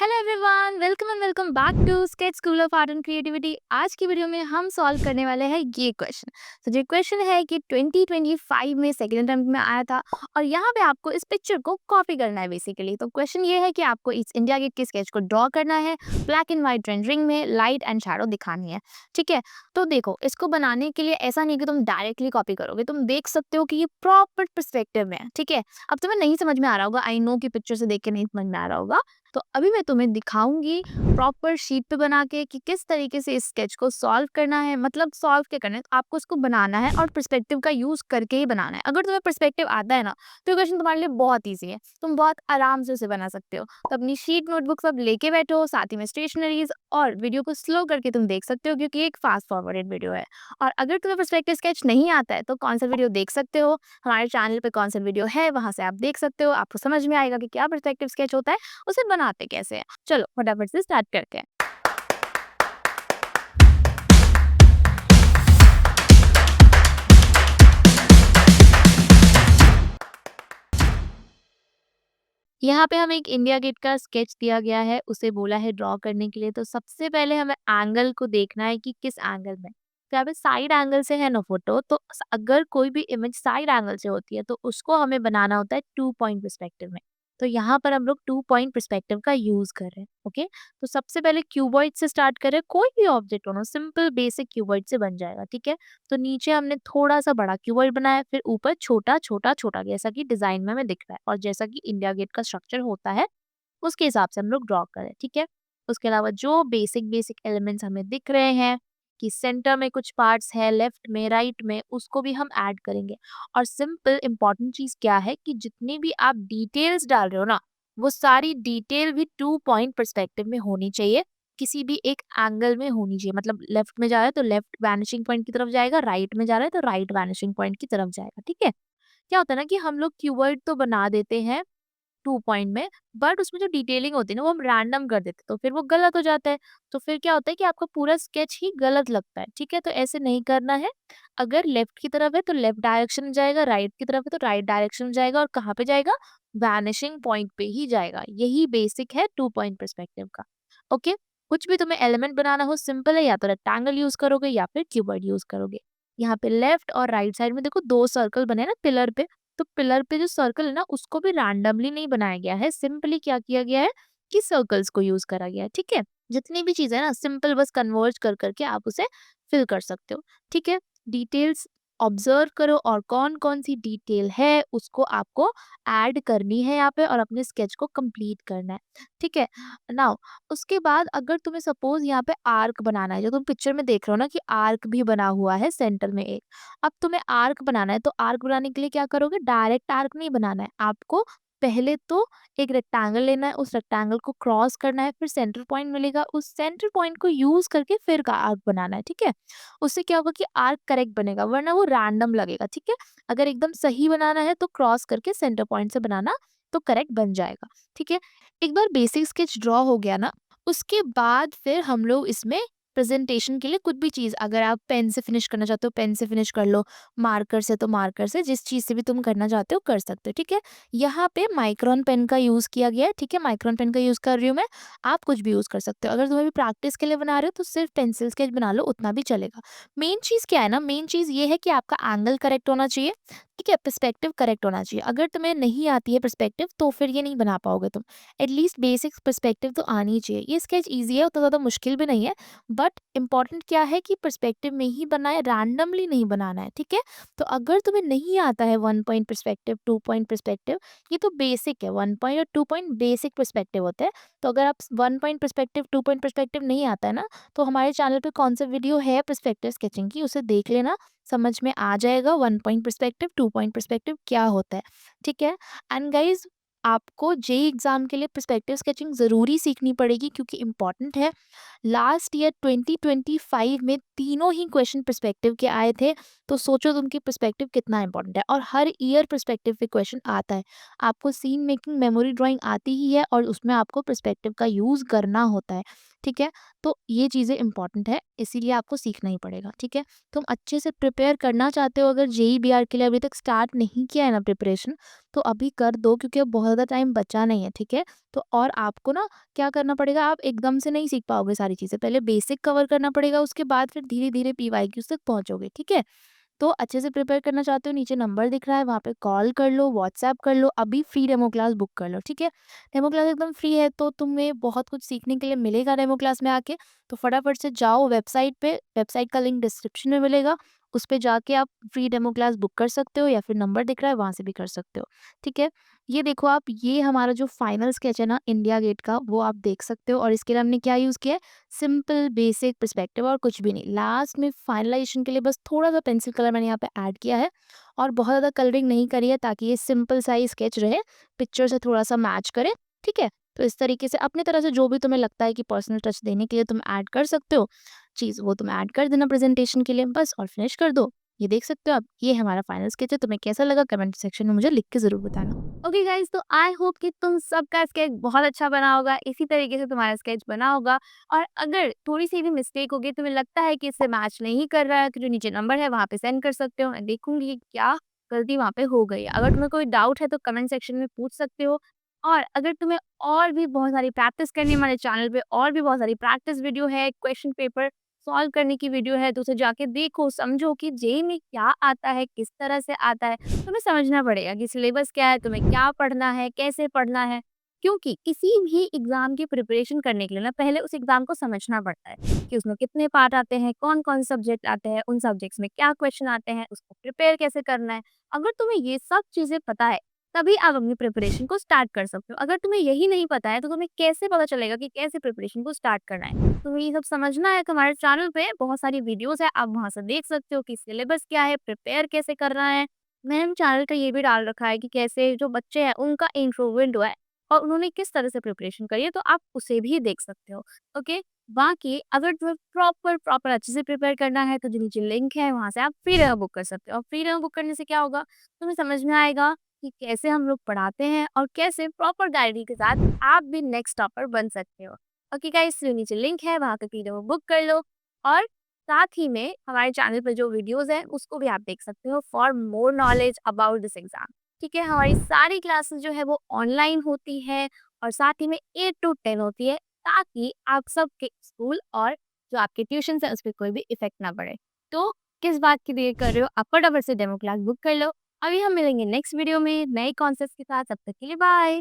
Hello everyone, welcome and welcome back to sketch school of art and creativity. आज की video में हम solve करने वाले हैं ये क्वेश्चन। तो जो क्वेश्चन है कि 2025 में सेकंड अटेम्प्ट में आया था और यहाँ पे आपको इस पिक्चर को कॉपी करना है बेसिकली। तो क्वेश्चन ये है कि आपको इस इंडिया गेट के स्केच को ड्रॉ करना है, ब्लैक एंड व्हाइट रेंडरिंग में लाइट एंड शैडो दिखानी है। ठीक है, तो देखो इसको बनाने के लिए ऐसा नहीं कि तुम डायरेक्टली कॉपी करोगे, तुम देख सकते हो कि ये प्रॉपर पर्सपेक्टिव में है। ठीक है, अब तुम्हें नहीं समझ में आ रहा होगा, आई नो कि पिक्चर से देख के नहीं समझ में आ रहा होगा। तो अभी मैं तुम्हें दिखाऊंगी प्रॉपर शीट पे बना के कि किस तरीके से इस स्केच को सॉल्व करना है। मतलब सॉल्व क्या करना है, तो आपको इसको बनाना है और पर्सपेक्टिव का यूज करके ही बनाना है। अगर तुम्हें पर्सपेक्टिव आता है ना, तो ये क्वेश्चन तुम्हारे लिए बहुत ईजी है, तुम बहुत आराम से उसे बना सकते हो। तो अपनी शीट नोटबुक सब लेके बैठो, साथ ही में स्टेशनरीज, और वीडियो को स्लो करके तुम देख सकते हो क्योंकि एक फास्ट फॉरवर्डेड वीडियो है। और अगर तुम्हें पर्सपेक्टिव स्केच नहीं आता है तो कौन सा वीडियो देख सकते हो, हमारे चैनल पे कौन सा वीडियो है, वहां से आप देख सकते हो। आपको समझ में आएगा कि क्या पर्सपेक्टिव स्केच होता है, उसे बनाते कैसे हैं। चलो फटाफट से स्टार्ट करते हैं। यहाँ पे हमें एक इंडिया गेट का स्केच दिया गया है, उसे बोला है ड्रॉ करने के लिए। तो सबसे पहले हमें एंगल को देखना है कि किस एंगल में। तो यहाँ पे साइड एंगल से है ना फोटो, तो अगर कोई भी इमेज साइड एंगल से होती है तो उसको हमें बनाना होता है 2 पॉइंट पर्सपेक्टिव में। तो यहाँ पर हम लोग 2 पॉइंट पर्सपेक्टिव का यूज कर रहे हैं। ओके, तो सबसे पहले क्यूबॉइड से स्टार्ट करें। कोई भी ऑब्जेक्ट हो ना, सिंपल बेसिक क्यूबॉइड से बन जाएगा। ठीक है, तो नीचे हमने थोड़ा सा बड़ा क्यूबॉइड बनाया, फिर ऊपर छोटा छोटा छोटा, जैसा कि डिजाइन में हमें दिख रहा है और जैसा कि इंडिया गेट का स्ट्रक्चर होता है उसके हिसाब से हम लोग ड्रॉ करें। ठीक है, उसके अलावा जो बेसिक बेसिक एलिमेंट्स हमें दिख रहे हैं कि सेंटर में कुछ पार्ट्स है, लेफ्ट में राइट में, उसको भी हम ऐड करेंगे। और सिंपल इंपॉर्टेंट चीज क्या है कि जितनी भी आप डिटेल्स डाल रहे हो ना, वो सारी डिटेल भी 2 पॉइंट पर्सपेक्टिव में होनी चाहिए, किसी भी एक एंगल में होनी चाहिए। मतलब लेफ्ट में जा रहा है तो लेफ्ट वैनिशिंग पॉइंट की तरफ जाएगा, राइट में जा रहा है तो राइट वैनिशिंग पॉइंट की तरफ जाएगा। ठीक है, क्या होता है ना कि हम लोग कीवर्ड तो बना देते हैं 2 पॉइंट में, बट उसमें जो डिटेलिंग होती है ना वो हम रैंडम कर देते हैं, तो फिर वो गलत हो जाता है। तो फिर क्या होता है कि आपका पूरा स्केच ही गलत लगता है। ठीक है, तो ऐसे नहीं करना है। अगर लेफ्ट की तरफ है तो लेफ्ट डायरेक्शन में जाएगा, राइट की तरफ है तो राइट डायरेक्शन में जाएगा, और कहाँ पे जाएगा, वैनिशिंग पॉइंट पे ही जाएगा। यही बेसिक है 2 पॉइंट परस्पेक्टिव का। ओके, कुछ भी तुम्हें एलिमेंट बनाना हो, सिंपल है, या तो रेक्टेंगल यूज करोगे या फिर क्यूबॉइड यूज करोगे। यहाँ पे लेफ्ट और राइट साइड में देखो 2 सर्कल बने हैं ना पिलर पे। तो पिलर पे जो सर्कल है ना, उसको भी रैंडमली नहीं बनाया गया है, सिंपली क्या किया गया है कि सर्कल्स को यूज करा गया है। ठीक है, जितनी भी चीजें है ना, सिंपल बस कन्वर्ज कर करके आप उसे फिल कर सकते हो। ठीक है, डिटेल्स ऑब्जर्व करो और कौन कौन सी डिटेल है उसको आपको ऐड करनी है यहाँ पे और अपने स्केच को कंप्लीट करना है। ठीक है, नाउ उसके बाद अगर तुम्हें सपोज यहाँ पे आर्क बनाना है, जो तुम पिक्चर में देख रहे हो ना कि आर्क भी बना हुआ है सेंटर में एक। अब तुम्हें आर्क बनाना है, तो आर्क बनाने के लिए क्या करोगे, डायरेक्ट आर्क नहीं बनाना है आपको। पहले तो एक रेक्टेंगल लेना है, उस रेक्टेंगल को क्रॉस करना है, फिर सेंटर पॉइंट मिलेगा, उस सेंटर पॉइंट को यूज करके फिर का आर्क बनाना है। ठीक है, उससे क्या होगा कि आर्क करेक्ट बनेगा, वरना वो रैंडम लगेगा। ठीक है, अगर एकदम सही बनाना है तो क्रॉस करके सेंटर पॉइंट से बनाना, तो करेक्ट बन जाएगा। ठीक है, एक बार बेसिक स्केच ड्रॉ हो गया ना, उसके बाद फिर हम लोग इसमें प्रेजेंटेशन के लिए कुछ भी चीज, अगर आप पेन से फिनिश करना चाहते हो पेन से फिनिश कर लो, मार्कर से तो मार्कर से, जिस चीज से भी तुम करना चाहते हो कर सकते हो। ठीक है, यहाँ पे माइक्रोन पेन का यूज किया गया है। ठीक है, माइक्रोन पेन का यूज कर रही हूँ मैं, आप कुछ भी यूज कर सकते हो। अगर तुम्हें भी प्रैक्टिस के लिए बना रहे हो तो सिर्फ पेंसिल स्केच बना लो, उतना भी चलेगा। मेन चीज क्या है ना, मेन चीज ये है कि आपका एंगल करेक्ट होना चाहिए। ठीक है, पर्सपेक्टिव करेक्ट होना चाहिए। अगर तुम्हें नहीं आती है पर्सपेक्टिव तो फिर ये नहीं बना पाओगे तुम। एटलीस्ट बेसिक पर्सपेक्टिव तो आनी ही चाहिए। ये स्केच ईजी है, उतना ज़्यादा मुश्किल भी नहीं है, बट इम्पॉर्टेंट क्या है कि पर्सपेक्टिव में ही बनाए, रैंडमली नहीं बनाना है। ठीक है, तो अगर तुम्हें नहीं आता है 1 पॉइंट पर्सपेक्टिव, 2 पॉइंट पर्सपेक्टिव, ये तो बेसिक है। 1 पॉइंट और 2 पॉइंट बेसिक पर्सपेक्टिव होते हैं। तो अगर आप 1 पॉइंट पर्सपेक्टिव, 2 पॉइंट पर्सपेक्टिव नहीं आता है ना, तो हमारे चैनल पे कौन सा वीडियो है पर्सपेक्टिव स्केचिंग की, उसे देख लेना, समझ में आ जाएगा 1 पॉइंट पर्सपेक्टिव, 2 पॉइंट पर्सपेक्टिव क्या होता है। ठीक है, एंड गाइज आपको जेई एग्जाम के लिए पर्सपेक्टिव स्केचिंग जरूरी सीखनी पड़ेगी क्योंकि इम्पॉर्टेंट है। लास्ट ईयर 2025 में तीनों ही क्वेश्चन पर्सपेक्टिव के आए थे। तो सोचो तुम कि पर्सपेक्टिव कितना इंपॉर्टेंट है, और हर ईयर पर्सपेक्टिव पे क्वेश्चन आता है। आपको सीन मेकिंग, मेमोरी ड्राइंग आती ही है और उसमें आपको पर्सपेक्टिव का यूज करना होता है। ठीक है, तो ये चीज़ें इंपॉर्टेंट है, इसीलिए आपको सीखना ही पड़ेगा। ठीक है, तुम अच्छे से प्रिपेयर करना चाहते हो, अगर जेई बीआर के लिए अभी तक स्टार्ट नहीं किया है ना प्रिपरेशन, तो अभी कर दो क्योंकि अब बहुत ज़्यादा टाइम बचा नहीं है, ठीक है? तो और आपको ना क्या करना पड़ेगा, आप एकदम से नहीं सीख पाओगे सारी चीज़ें। पहले बेसिक कवर करना पड़ेगा, उसके बाद फिर धीरे-धीरे पीवाईक्यूज़ तक पहुँचोगे, ठीक है? तो अच्छे से प्रिपेयर करना चाहते हो, नीचे नंबर दिख रहा है, वहाँ पे कॉल कर लो, व्हाट्सएप कर लो, अभी फ्री डेमो क्लास बुक कर लो, ठीक है? डेमो क्लास एकदम फ्री है, तो तुम्हें बहुत कुछ सीखने के लिए मिलेगा डेमो क्लास में आके। तो फटाफट से जाओ वेबसाइट पे, वेबसाइट का लिंक डिस्क्रिप्शन में मिलेगा, उस पे जाके आप फ्री डेमो क्लास बुक कर सकते हो, या फिर नंबर दिख रहा है वहाँ से भी कर सकते हो, ठीक है? ये देखो आप, ये हमारा जो फाइनल स्केच है ना इंडिया गेट का, वो आप देख सकते हो, और इसके लिए हमने क्या यूज़ किया है, सिंपल बेसिक पर्सपेक्टिव और कुछ भी नहीं। लास्ट में फाइनलाइजेशन के लिए बस थोड़ा-सा पेंसिल कलर मैंने यहाँ पे ऐड किया है, और बहुत ज़्यादा कलरिंग नहीं करी है, ताकि ये सिंपल सा ही स्केच रहे, पिक्चर से थोड़ा-सा मैच करे, ठीक है? तो इस तरीके से अपनी तरह से जो भी तुम्हें लगता है कि पर्सनल टच देने के लिए तुम ऐड कर सकते हो चीज़, वो तुम ऐड कर देना प्रेज़ेंटेशन के लिए बस, और फिनिश कर दो। ये देख सकते हो आप, ये हमारा फाइनल स्केच है। तुम्हें कैसा लगा कमेंट सेक्शन में मुझे लिख के ज़रूर बताना। ओके गाइस, तो आई होप कि तुम सबका स्केच बहुत अच्छा बना होगा, इसी तरीके से तुम्हारा स्केच बना होगा। और अगर थोड़ी-सी भी मिस्टेक होगी, तुम्हें लगता है कि इससे मैच नहीं कर रहा है, तो जो नीचे नंबर है वहाँ पे सेंड कर सकते हो। मैं देखूँगी कि क्या गलती वहाँ पे हो गई है। अगर तुम्हें कोई डाउट है तो कमेंट सेक्शन में पूछ सकते हो। और अगर तुम्हें और भी बहुत सारी प्रैक्टिस करनी है, हमारे चैनल पे और भी बहुत सारी प्रैक्टिस वीडियो है, क्वेश्चन पेपर सॉल्व करने की वीडियो है, तो उसे जाके देखो, समझो कि जेईई में क्या आता है, किस तरह से आता है। तुम्हें समझना पड़ेगा कि सिलेबस क्या है, तुम्हें क्या पढ़ना है, कैसे पढ़ना है। क्योंकि किसी भी एग्ज़ाम की प्रिपरेशन करने के लिए ना पहले उस एग्ज़ाम को समझना पड़ता है कि उसमें कितने पार्ट आते हैं, कौन-कौन से सब्जेक्ट आते हैं, उन सब्जेक्ट्स में क्या क्वेश्चन आते हैं, उसको प्रिपेयर कैसे करना है। अगर तुम्हें ये सब चीज़ें पता है, तभी आप अपनी प्रिपरेशन को स्टार्ट कर सकते हो। अगर तुम्हें यही नहीं पता है, तो तुम्हें कैसे पता चलेगा कि कैसे प्रिपरेशन को स्टार्ट करना है। तुम्हें ये सब समझना है तो हमारे चैनल पे बहुत सारी वीडियोज़ है, आप वहाँ से देख सकते हो कि सिलेबस क्या है, प्रिपेयर कैसे करना है। मैंने चैनल पे ये भी डाल रखा है कि कैसे जो बच्चे हैं उनका इंट्रो विंडो है और उन्होंने किस तरह से प्रिपरेशन करी है, तो आप उसे भी देख सकते हो। ओके? बाकी अगर तुम्हें प्रॉपर अच्छे से प्रिपेयर करना है, तो जो नीचे लिंक है वहाँ से आप फ्री डेमो बुक कर सकते हो। और फ्री डेमो बुक करने से क्या होगा, तुम्हें समझ में आएगा कि कैसे हम लोग पढ़ाते हैं और कैसे प्रॉपर गाइड के साथ आप भी नेक्स्ट टॉपर बन सकते हो। ओके गाइस, जो नीचे लिंक है वहाँ का फ्री डेमो बुक कर लो। और साथ ही में हमारे चैनल पर जो वीडियोस हैं उसको भी आप देख सकते हो for more knowledge about this exam. ठीक है, हमारी सारी क्लासेस जो है वो ऑनलाइन होती है और साथ ही में 8 टू 10 होती है, ताकि आप सबके स्कूल और जो आपके ट्यूशन है उस पर कोई भी इफेक्ट ना पड़े। तो किस बात की देर कर रहे हो, आप फटाफट से डेमो क्लास बुक कर लो। अभी हम मिलेंगे नेक्स्ट वीडियो में नए कॉन्सेप्ट के साथ, तब तक के लिए बाय।